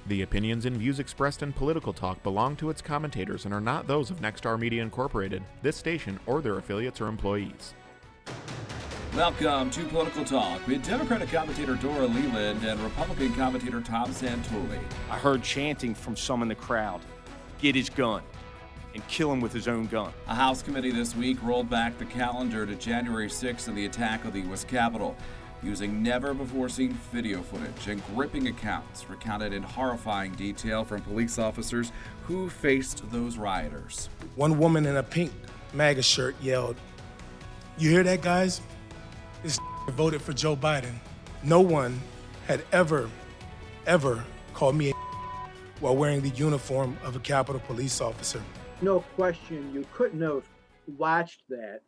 The opinions and views expressed in Political Talk belong to its commentators and are not those of Nexstar Media Incorporated, this station, or their affiliates or employees. Welcome to Political Talk with Democratic commentator Dora Leland and Republican commentator Tom Santoli. I heard chanting from some in the crowd, "Get his gun," and kill him with his own gun. A House committee this week rolled back the calendar to January 6th and the attack of the U.S. Capitol, using never-before-seen video footage and gripping accounts recounted in horrifying detail from police officers who faced those rioters. One woman in a pink MAGA shirt yelled, "You hear that, guys? This voted for Joe Biden." No one had ever called me while wearing the uniform of a Capitol Police officer. No question, you couldn't have watched that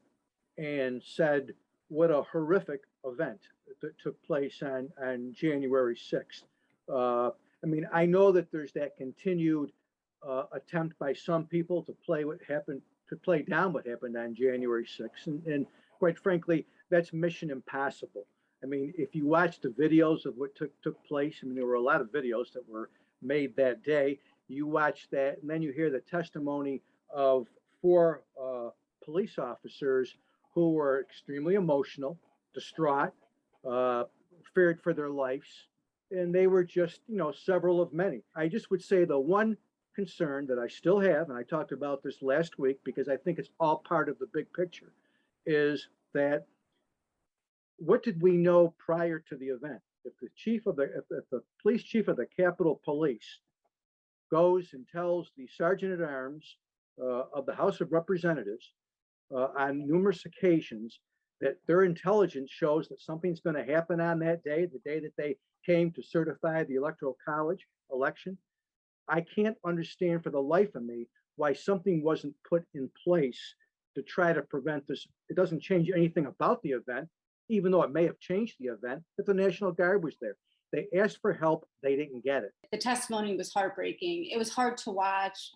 and said, what a horrific event that took place on January 6th. I know that there's that continued attempt by some people to play down what happened on January 6th. And quite frankly, that's mission impossible. If you watch the videos of what took place, there were a lot of videos that were made that day. You watch that, and then you hear the testimony of four police officers who were extremely emotional, distraught, feared for their lives, and they were just, several of many. I just would say the one concern that I still have, and I talked about this last week because I think it's all part of the big picture, is that what did we know prior to the event? If the police chief of the Capitol Police goes and tells the Sergeant at Arms of the House of Representatives on numerous occasions that their intelligence shows that something's going to happen on that day, the day that they came to certify the Electoral College election, I can't understand for the life of me why something wasn't put in place to try to prevent this. It doesn't change anything about the event, even though it may have changed the event, that the National Guard was there. They asked for help, they didn't get it. The testimony was heartbreaking. It was hard to watch.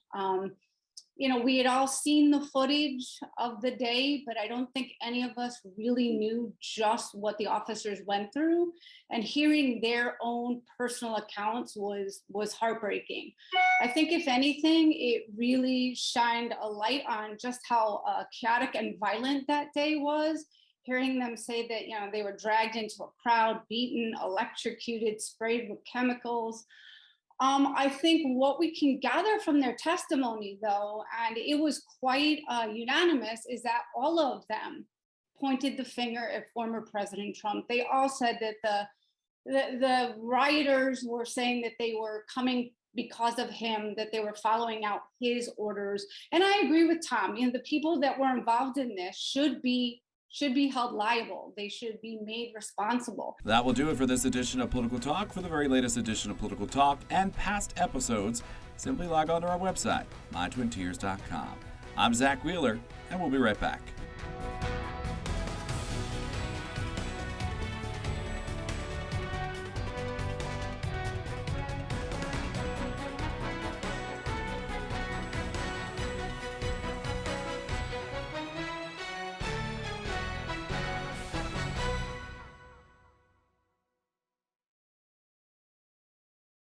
We had all seen the footage of the day, but I don't think any of us really knew just what the officers went through. And hearing their own personal accounts was heartbreaking. I think if anything, it really shined a light on just how chaotic and violent that day was. Hearing them say that, they were dragged into a crowd, beaten, electrocuted, sprayed with chemicals. I think what we can gather from their testimony, though, and it was quite unanimous, is that all of them pointed the finger at former President Trump. They all said that the rioters were saying that they were coming because of him, that they were following out his orders. And I agree with Tom. The people that were involved in this should be held liable. They should be made responsible. That will do it for this edition of Political Talk. For the very latest edition of Political Talk and past episodes, simply log on to our website, mytwintears.com. I'm Zach Wheeler, and we'll be right back.